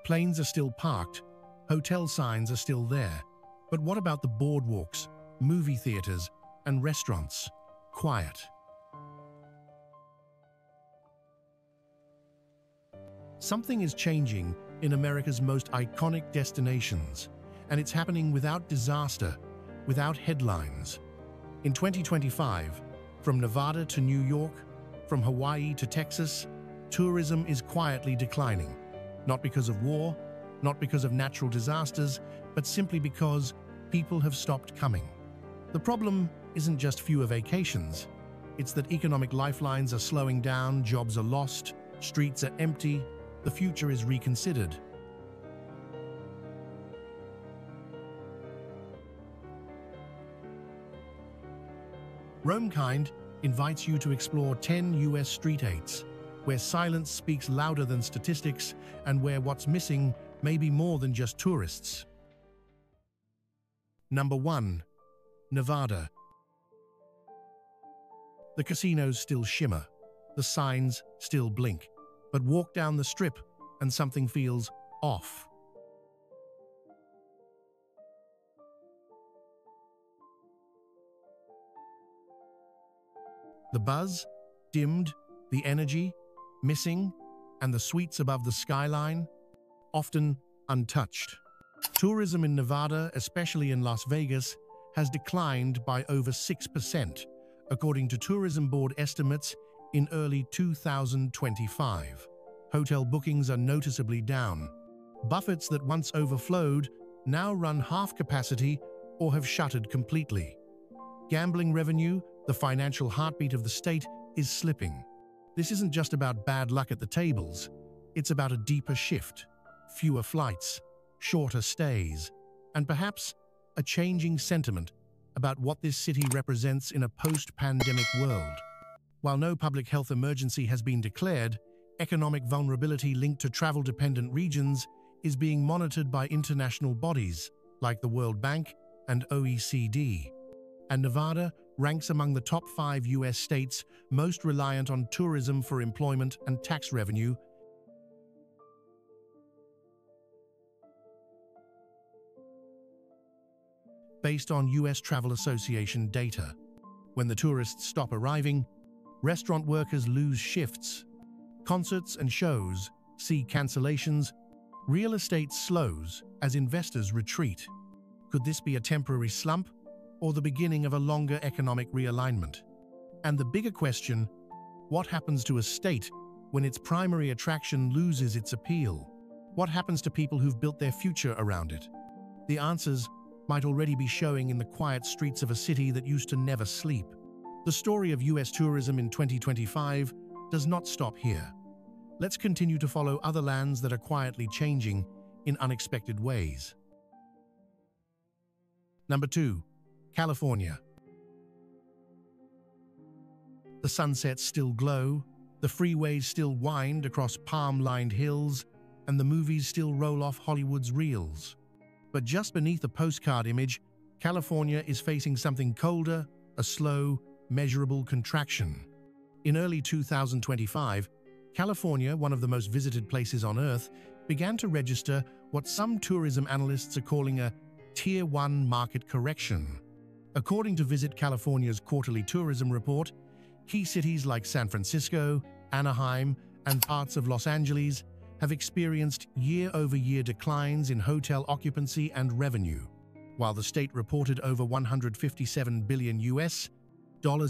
Planes are still parked, hotel signs are still there. But what about the boardwalks, movie theaters, and restaurants? Quiet. Something is changing in America's most iconic destinations, and it's happening without disaster, without headlines. In 2025, from Nevada to New York, from Hawaii to Texas, tourism is quietly declining. Not because of war, not because of natural disasters, but simply because people have stopped coming. The problem isn't just fewer vacations. It's that economic lifelines are slowing down, jobs are lost, streets are empty, the future is reconsidered. RoamKind invites you to explore 10 US street eights, where silence speaks louder than statistics and where what's missing may be more than just tourists. Number 1. Nevada. The casinos still shimmer, the signs still blink, but walk down the strip and something feels off. The buzz, dimmed, the energy, missing, and the suites above the skyline, often untouched. Tourism in Nevada, especially in Las Vegas, has declined by over 6%, according to Tourism Board estimates in early 2025. Hotel bookings are noticeably down. Buffets that once overflowed now run half capacity or have shuttered completely. Gambling revenue, the financial heartbeat of the state, is slipping. This isn't just about bad luck at the tables. It's about a deeper shift, fewer flights, shorter stays, and perhaps a changing sentiment about what this city represents in a post-pandemic world. While no public health emergency has been declared, economic vulnerability linked to travel-dependent regions is being monitored by international bodies like the World Bank and OECD. And Nevada ranks among the top 5 US states most reliant on tourism for employment and tax revenue. Based on US Travel Association data, when the tourists stop arriving, restaurant workers lose shifts, concerts and shows see cancellations, real estate slows as investors retreat. Could this be a temporary slump or the beginning of a longer economic realignment? And the bigger question, what happens to a state when its primary attraction loses its appeal? What happens to people who've built their future around it? The answers might already be showing in the quiet streets of a city that used to never sleep. The story of US tourism in 2025 does not stop here. Let's continue to follow other lands that are quietly changing in unexpected ways. Number 2. California. The sunsets still glow, the freeways still wind across palm-lined hills, and the movies still roll off Hollywood's reels. But just beneath the postcard image, California is facing something colder, a slow, measurable contraction. In early 2025, California, one of the most visited places on Earth, began to register what some tourism analysts are calling a Tier 1 market correction. According to Visit California's quarterly tourism report, key cities like San Francisco, Anaheim, and parts of Los Angeles have experienced year-over-year declines in hotel occupancy and revenue. While the state reported over $157 billion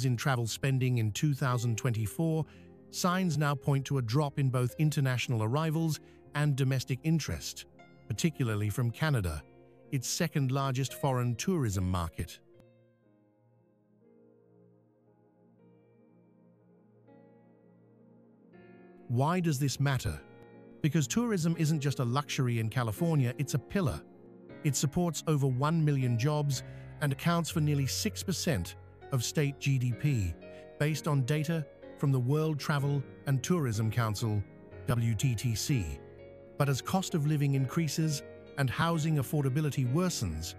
in travel spending in 2024, signs now point to a drop in both international arrivals and domestic interest, particularly from Canada, its second-largest foreign tourism market. Why does this matter? Because tourism isn't just a luxury in California, it's a pillar. It supports over 1 million jobs and accounts for nearly 6% of state GDP, based on data from the World Travel and Tourism Council, WTTC. But as cost of living increases and housing affordability worsens,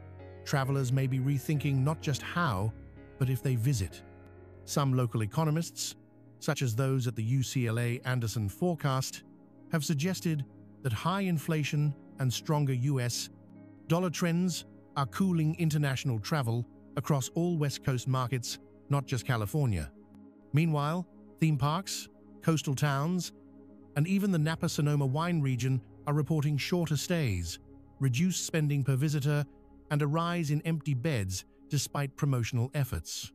travelers may be rethinking not just how, but if they visit. Some local economists, such as those at the UCLA Anderson Forecast, have suggested that high inflation and stronger US dollar trends are cooling international travel across all West Coast markets, not just California. Meanwhile, theme parks, coastal towns, and even the Napa-Sonoma wine region are reporting shorter stays, reduced spending per visitor, and a rise in empty beds despite promotional efforts.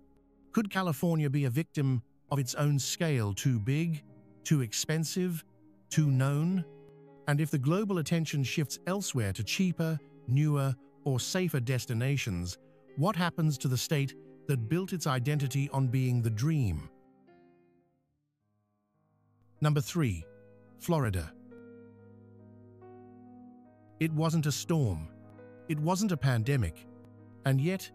Could California be a victim of its own scale? Too big, too expensive, too known? And if the global attention shifts elsewhere to cheaper, newer, or safer destinations, what happens to the state that built its identity on being the dream? Number 3. Florida. It wasn't a storm. It wasn't a pandemic. And yet,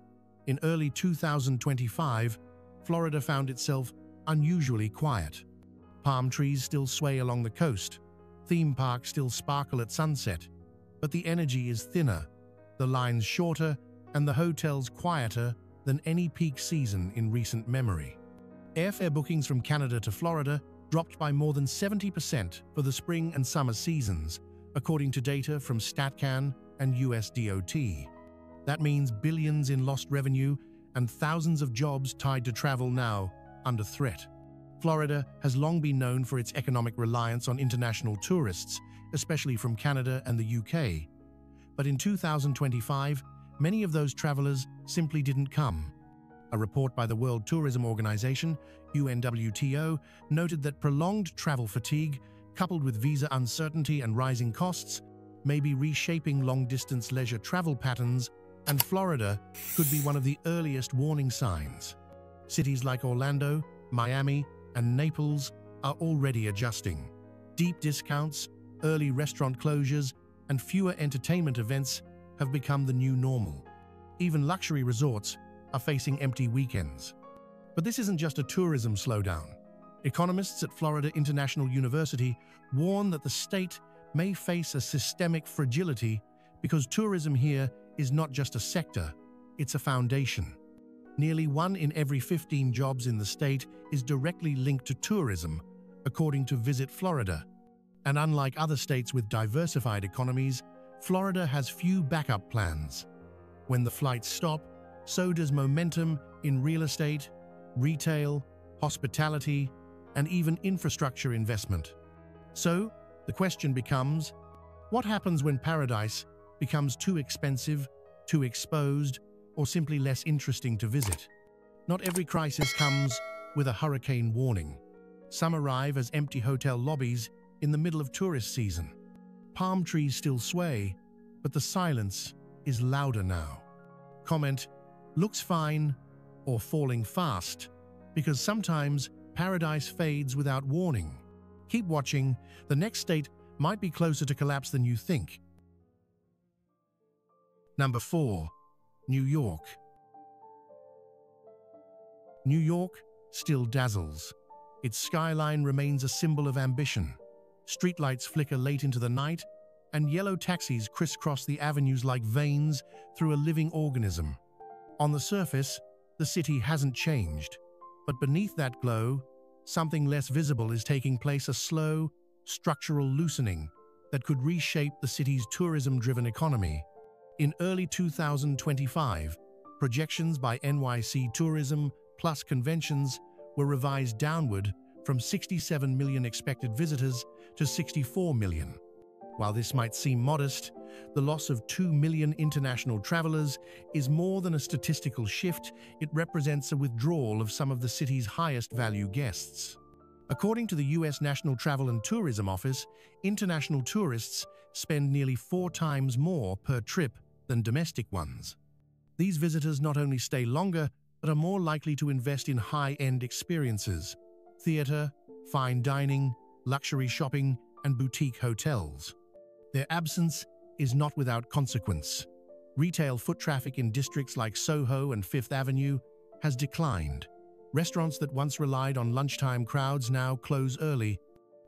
in early 2025, Florida found itself unusually quiet. Palm trees still sway along the coast. Theme parks still sparkle at sunset. But the energy is thinner, the lines shorter, and the hotels quieter than any peak season in recent memory. Airfare bookings from Canada to Florida dropped by more than 70% for the spring and summer seasons, according to data from StatCan and US DOT. That means billions in lost revenue and thousands of jobs tied to travel now under threat. Florida has long been known for its economic reliance on international tourists, especially from Canada and the UK. But in 2025, many of those travelers simply didn't come. A report by the World Tourism Organization, UNWTO, noted that prolonged travel fatigue, coupled with visa uncertainty and rising costs, may be reshaping long-distance leisure travel patterns, and Florida could be one of the earliest warning signs. Cities like Orlando, Miami, and Naples are already adjusting. Deep discounts, early restaurant closures, and fewer entertainment events have become the new normal. Even luxury resorts are facing empty weekends. But this isn't just a tourism slowdown. Economists at Florida International University warn that the state may face a systemic fragility because tourism here is not just a sector, it's a foundation. Nearly 1 in every 15 jobs in the state is directly linked to tourism, according to Visit Florida. And unlike other states with diversified economies, Florida has few backup plans. When the flights stop, so does momentum in real estate, retail, hospitality, and even infrastructure investment. So, the question becomes, what happens when paradise becomes too expensive, too exposed, or simply less interesting to visit? Not every crisis comes with a hurricane warning. Some arrive as empty hotel lobbies in the middle of tourist season. Palm trees still sway, but the silence is louder now. Comment, looks fine, or falling fast, because sometimes paradise fades without warning. Keep watching, the next state might be closer to collapse than you think. Number 4. New York. New York still dazzles. Its skyline remains a symbol of ambition. Streetlights flicker late into the night, and yellow taxis crisscross the avenues like veins through a living organism. On the surface, the city hasn't changed, but beneath that glow, something less visible is taking place, a slow, structural loosening that could reshape the city's tourism-driven economy. In early 2025, projections by NYC Tourism Plus Conventions were revised downward from 67 million expected visitors to 64 million. While this might seem modest, the loss of 2 million international travelers is more than a statistical shift. It represents a withdrawal of some of the city's highest value guests. According to the U.S. National Travel and Tourism Office, international tourists spend nearly 4 times more per trip than domestic ones. These visitors not only stay longer, but are more likely to invest in high-end experiences: theater, fine dining, luxury shopping, and boutique hotels. Their absence is not without consequence. Retail foot traffic in districts like Soho and Fifth Avenue has declined. Restaurants that once relied on lunchtime crowds now close early.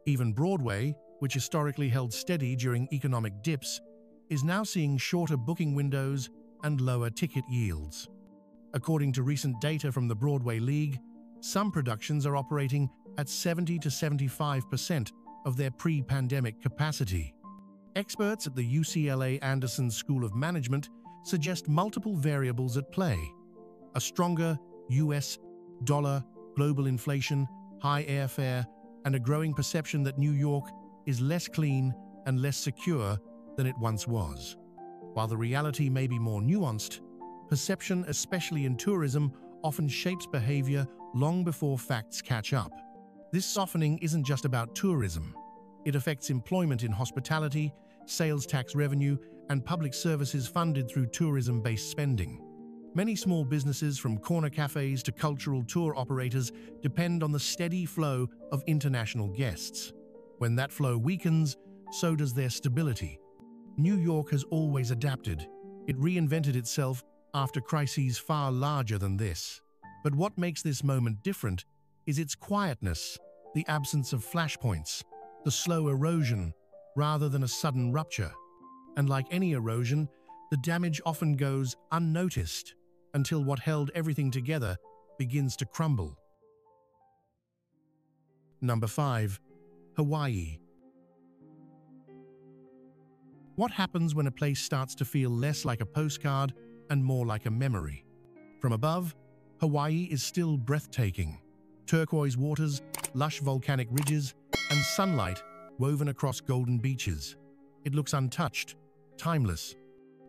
Even Broadway, which historically held steady during economic dips, is now seeing shorter booking windows and lower ticket yields. According to recent data from the Broadway League, some productions are operating at 70 to 75% of their pre-pandemic capacity. Experts at the UCLA Anderson School of Management suggest multiple variables at play: a stronger US dollar, global inflation, high airfare, and a growing perception that New York is less clean and less secure than it once was. While the reality may be more nuanced, perception, especially in tourism, often shapes behavior long before facts catch up. This softening isn't just about tourism. It affects employment in hospitality, sales tax revenue, and public services funded through tourism-based spending. Many small businesses, from corner cafes to cultural tour operators, depend on the steady flow of international guests. When that flow weakens, so does their stability. New York has always adapted. It reinvented itself after crises far larger than this. But what makes this moment different is its quietness, the absence of flashpoints, the slow erosion, rather than a sudden rupture. And like any erosion, the damage often goes unnoticed until what held everything together begins to crumble. Number 5. Hawaii. What happens when a place starts to feel less like a postcard and more like a memory? From above, Hawaii is still breathtaking. Turquoise waters, lush volcanic ridges, and sunlight woven across golden beaches. It looks untouched, timeless.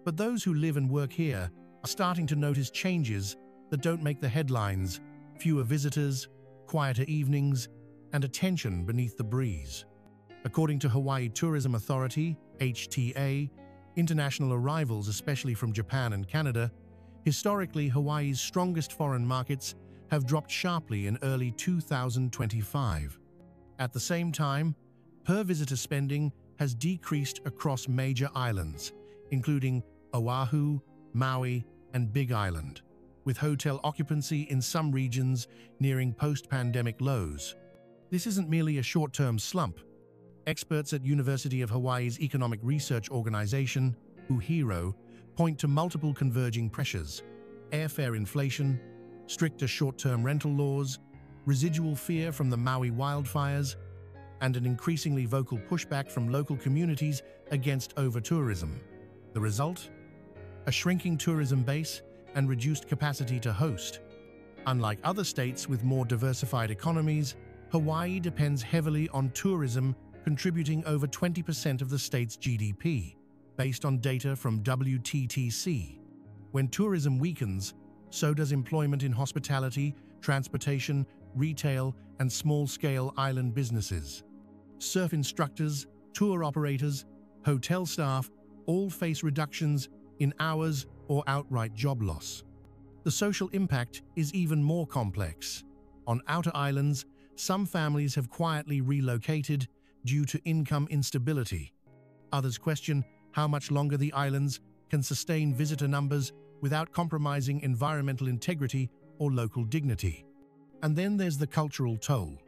But those who live and work here are starting to notice changes that don't make the headlines: fewer visitors, quieter evenings, and a tension beneath the breeze. According to Hawaii Tourism Authority, HTA, international arrivals, especially from Japan and Canada, historically Hawaii's strongest foreign markets have dropped sharply in early 2025. At the same time, per-visitor spending has decreased across major islands, including Oahu, Maui, and Big Island, with hotel occupancy in some regions nearing post-pandemic lows. This isn't merely a short-term slump. Experts at University of Hawaii's economic research organization, UHERO, point to multiple converging pressures: airfare inflation, stricter short-term rental laws, residual fear from the Maui wildfires, and an increasingly vocal pushback from local communities against over-tourism. The result? A shrinking tourism base and reduced capacity to host. Unlike other states with more diversified economies, Hawaii depends heavily on tourism, contributing over 20% of the state's GDP, based on data from WTTC. When tourism weakens, so does employment in hospitality, transportation, retail, and small-scale island businesses. Surf instructors, tour operators, hotel staff all face reductions in hours or outright job loss. The social impact is even more complex. On outer islands, some families have quietly relocated due to income instability. Others question how much longer the islands can sustain visitor numbers without compromising environmental integrity or local dignity. And then there's the cultural toll.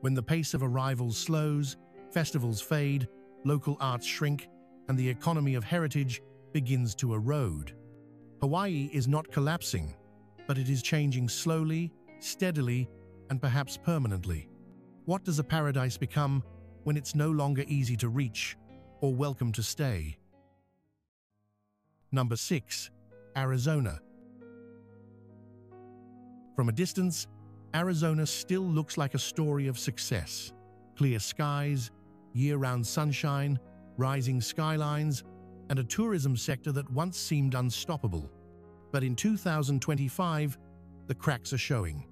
When the pace of arrivals slows, festivals fade, local arts shrink, and the economy of heritage begins to erode. Hawaii is not collapsing, but it is changing slowly, steadily, and perhaps permanently. What does a paradise become when it's no longer easy to reach or welcome to stay? Number 6. Arizona. From a distance, Arizona still looks like a story of success. Clear skies, year-round sunshine, rising skylines, and a tourism sector that once seemed unstoppable. But in 2025, the cracks are showing.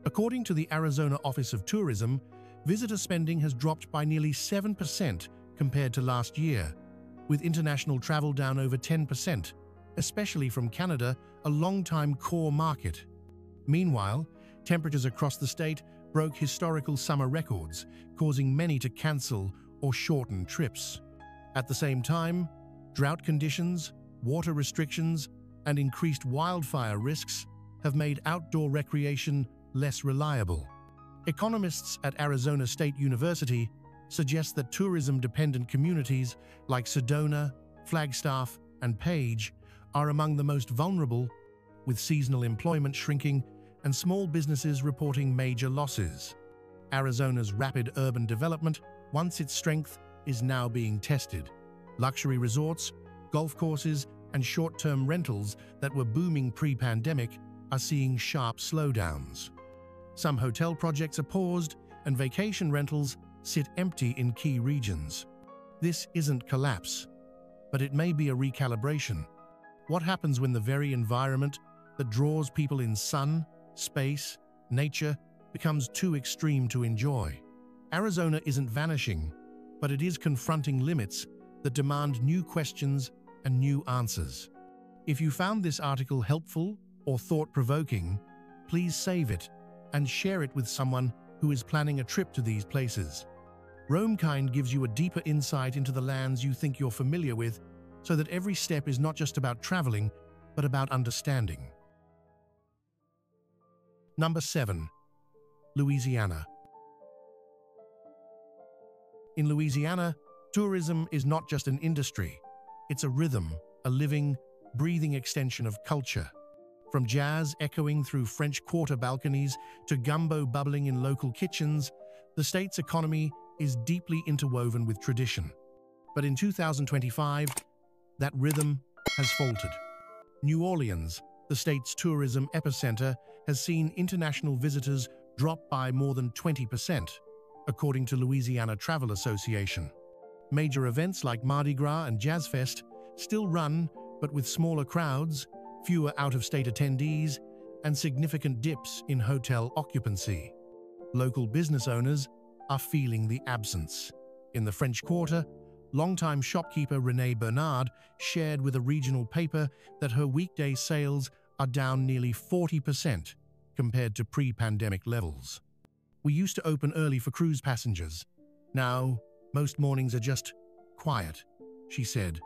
According to the Arizona Office of Tourism, visitor spending has dropped by nearly 7% compared to last year, with international travel down over 10%, especially from Canada, a long-time core market. Meanwhile, temperatures across the state broke historical summer records, causing many to cancel or shorten trips. At the same time, drought conditions, water restrictions, and increased wildfire risks have made outdoor recreation less reliable. Economists at Arizona State University suggest that tourism-dependent communities like Sedona, Flagstaff, and Page are among the most vulnerable, with seasonal employment shrinking and small businesses reporting major losses. Arizona's rapid urban development, once its strength, is now being tested. Luxury resorts, golf courses, and short-term rentals that were booming pre-pandemic are seeing sharp slowdowns. Some hotel projects are paused, and vacation rentals sit empty in key regions. This isn't collapse, but it may be a recalibration. What happens when the very environment that draws people in sun, space, nature becomes too extreme to enjoy? Arizona isn't vanishing, but it is confronting limits that demand new questions and new answers. If you found this article helpful or thought-provoking, please save it and share it with someone who is planning a trip to these places. RoamKind gives you a deeper insight into the lands you think you're familiar with, so that every step is not just about traveling, but about understanding. Number 7. Louisiana. In Louisiana, tourism is not just an industry. It's a rhythm, a living, breathing extension of culture. From jazz echoing through French Quarter balconies to gumbo bubbling in local kitchens, the state's economy is deeply interwoven with tradition. But in 2025, that rhythm has faltered. New Orleans, the state's tourism epicenter, has seen international visitors drop by more than 20%, according to Louisiana Travel Association. Major events like Mardi Gras and Jazz Fest still run, but with smaller crowds, fewer out-of-state attendees, and significant dips in hotel occupancy. Local business owners are feeling the absence. In the French Quarter, longtime shopkeeper Renee Bernard shared with a regional paper that her weekday sales are down nearly 40% compared to pre-pandemic levels. "We used to open early for cruise passengers. Now, most mornings are just quiet," she said.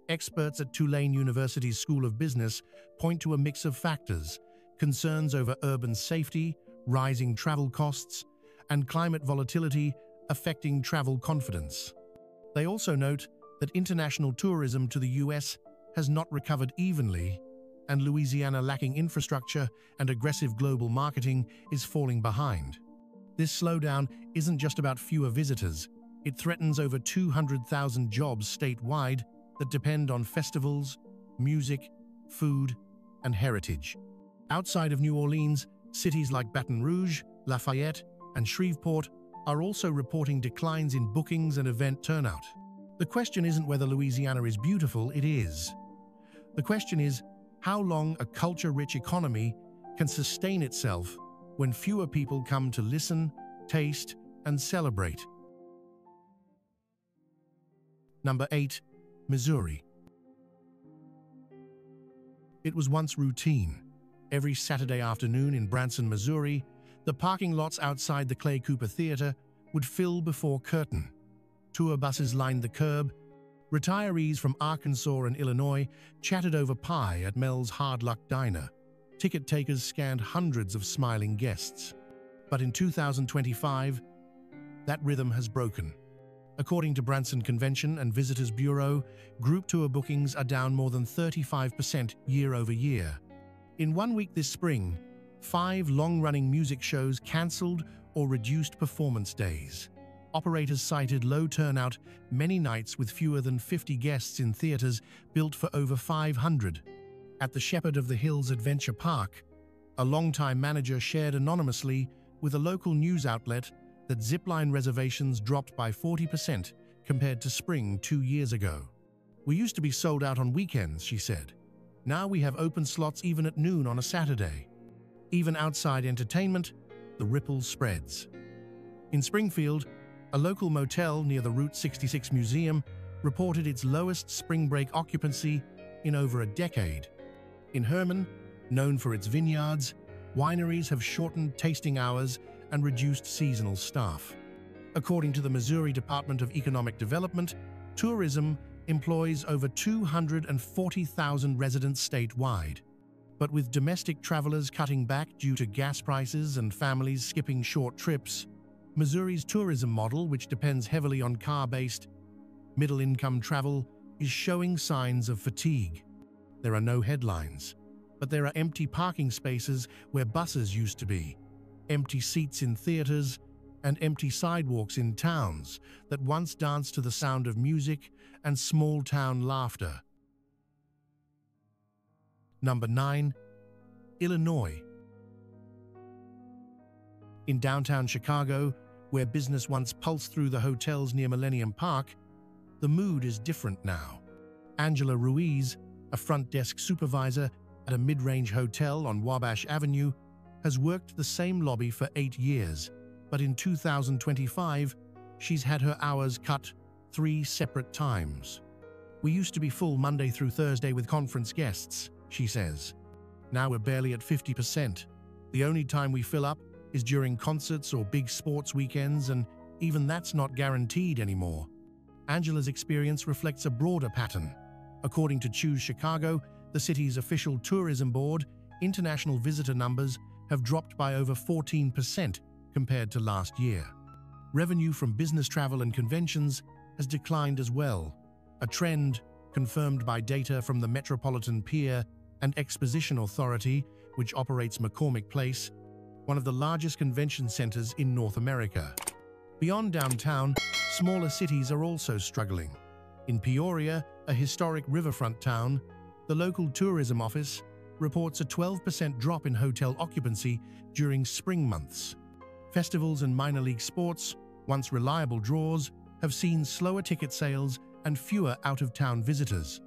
Experts at Tulane University's School of Business point to a mix of factors: concerns over urban safety, rising travel costs, and climate volatility affecting travel confidence. They also note that international tourism to the US has not recovered evenly, and Louisiana, lacking infrastructure and aggressive global marketing, is falling behind. This slowdown isn't just about fewer visitors. It threatens over 200,000 jobs statewide that depend on festivals, music, food, and heritage. Outside of New Orleans, cities like Baton Rouge, Lafayette, and Shreveport are also reporting declines in bookings and event turnout. The question isn't whether Louisiana is beautiful, it is. The question is how long a culture-rich economy can sustain itself when fewer people come to listen, taste, and celebrate. Number 8. Missouri. It was once routine. Every Saturday afternoon in Branson, Missouri, the parking lots outside the Clay Cooper Theater would fill before curtain. Tour buses lined the curb. Retirees from Arkansas and Illinois chatted over pie at Mel's Hard Luck Diner. Ticket takers scanned hundreds of smiling guests. But in 2025, that rhythm has broken. According to Branson Convention and Visitors Bureau, group tour bookings are down more than 35% year over year. In 1 week this spring, 5 long-running music shows cancelled or reduced performance days. Operators cited low turnout, many nights with fewer than 50 guests in theaters built for over 500. At the Shepherd of the Hills Adventure Park, a longtime manager shared anonymously with a local news outlet that zipline reservations dropped by 40% compared to spring 2 years ago. "We used to be sold out on weekends," she said. "Now we have open slots even at noon on a Saturday." Even outside entertainment, the ripple spreads. In Springfield, a local motel near the Route 66 Museum reported its lowest spring break occupancy in over a decade. In Herman, known for its vineyards, wineries have shortened tasting hours and reduced seasonal staff. According to the Missouri Department of Economic Development, tourism employs over 240,000 residents statewide. But with domestic travelers cutting back due to gas prices and families skipping short trips, Missouri's tourism model, which depends heavily on car-based, middle-income travel, is showing signs of fatigue. There are no headlines, but there are empty parking spaces where buses used to be, empty seats in theaters, and empty sidewalks in towns that once danced to the sound of music and small-town laughter. Number 9. Illinois. In downtown Chicago, where business once pulsed through the hotels near Millennium Park, the mood is different now. Angela Ruiz, a front desk supervisor at a mid-range hotel on Wabash Avenue, has worked the same lobby for 8 years, but in 2025, she's had her hours cut 3 separate times. "We used to be full Monday through Thursday with conference guests," she says. "Now we're barely at 50%. The only time we fill up is during concerts or big sports weekends, and even that's not guaranteed anymore." Angela's experience reflects a broader pattern. According to Choose Chicago, the city's official tourism board, international visitor numbers have dropped by over 14% compared to last year. Revenue from business travel and conventions has declined as well, a trend confirmed by data from the Metropolitan Pier and Exposition Authority, which operates McCormick Place, one of the largest convention centers in North America. Beyond downtown, smaller cities are also struggling. In Peoria, a historic riverfront town, the local tourism office reports a 12% drop in hotel occupancy during spring months. Festivals and minor league sports, once reliable draws, have seen slower ticket sales and fewer out-of-town visitors.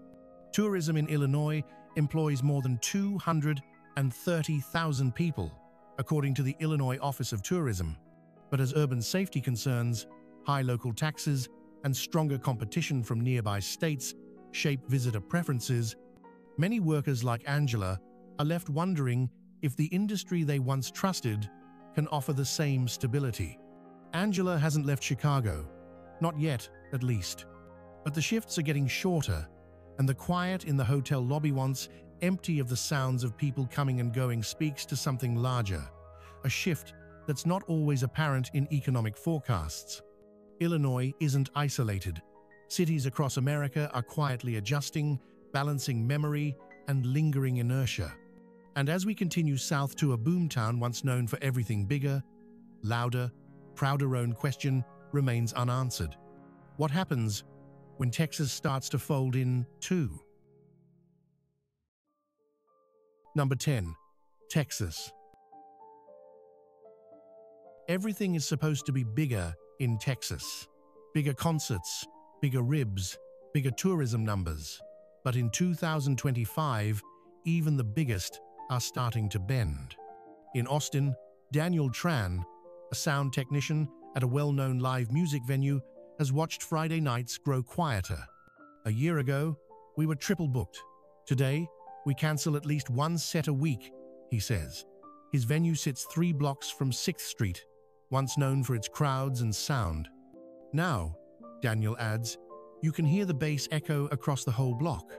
Tourism in Illinois employs more than 230,000 people, according to the Illinois Office of Tourism. But as urban safety concerns, high local taxes, and stronger competition from nearby states shape visitor preferences, many workers like Angela are left wondering if the industry they once trusted can offer the same stability. Angela hasn't left Chicago, not yet, at least. But the shifts are getting shorter, and the quiet in the hotel lobby once empty of the sounds of people coming and going speaks to something larger, a shift that's not always apparent in economic forecasts. Illinois isn't isolated. Cities across America are quietly adjusting, balancing memory and lingering inertia. And as we continue south to a boomtown once known for everything bigger, louder, prouder, own question remains unanswered. What happens when Texas starts to fold in too? Number 10. Texas. Everything is supposed to be bigger in Texas. Bigger concerts, bigger ribs, bigger tourism numbers. But in 2025, even the biggest are starting to bend. In Austin, Daniel Tran, a sound technician at a well-known live music venue, has watched Friday nights grow quieter. "A year ago, we were triple booked. Today, we cancel at least one set a week," he says. His venue sits 3 blocks from 6th Street, once known for its crowds and sound. "Now," Daniel adds, "you can hear the bass echo across the whole block."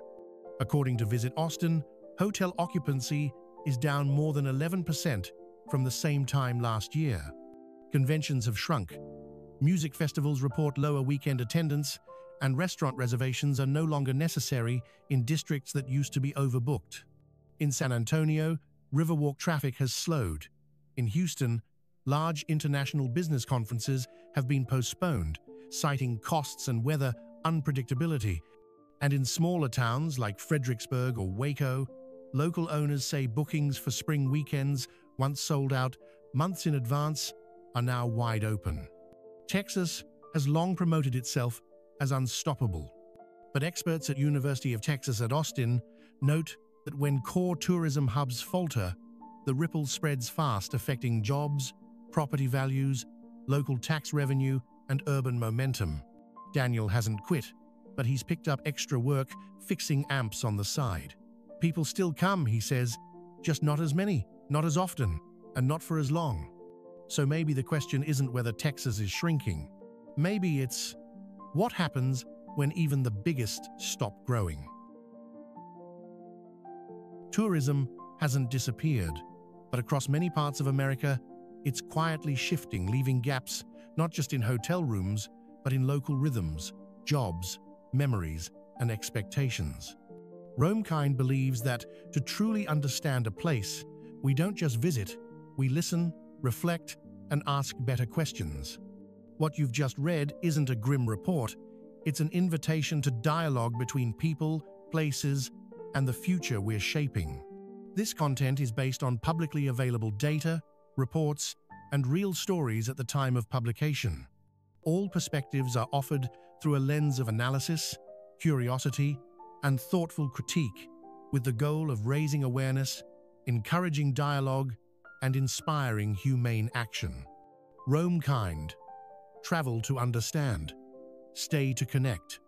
According to Visit Austin, hotel occupancy is down more than 11% from the same time last year. Conventions have shrunk. Music festivals report lower weekend attendance, and restaurant reservations are no longer necessary in districts that used to be overbooked. In San Antonio, Riverwalk traffic has slowed. In Houston, large international business conferences have been postponed, citing costs and weather unpredictability. And in smaller towns like Fredericksburg or Waco, local owners say bookings for spring weekends, once sold out months in advance, are now wide open. Texas has long promoted itself as unstoppable. But experts at University of Texas at Austin note that when core tourism hubs falter, the ripple spreads fast, affecting jobs, property values, local tax revenue, and urban momentum. Daniel hasn't quit, but he's picked up extra work fixing amps on the side. "People still come," he says, "just not as many, not as often, and not for as long." So maybe the question isn't whether Texas is shrinking. Maybe it's, what happens when even the biggest stop growing? Tourism hasn't disappeared, but across many parts of America, it's quietly shifting, leaving gaps not just in hotel rooms, but in local rhythms, jobs, memories, and expectations. RoamKind believes that to truly understand a place, we don't just visit, we listen, reflect, and ask better questions. What you've just read isn't a grim report, It's an invitation to dialogue between people, places, and the future we're shaping. This content is based on publicly available data, reports, and real stories at the time of publication. All perspectives are offered through a lens of analysis, curiosity, and thoughtful critique, with the goal of raising awareness, encouraging dialogue, and inspiring humane action. RoamKind. Travel to understand. Stay to connect.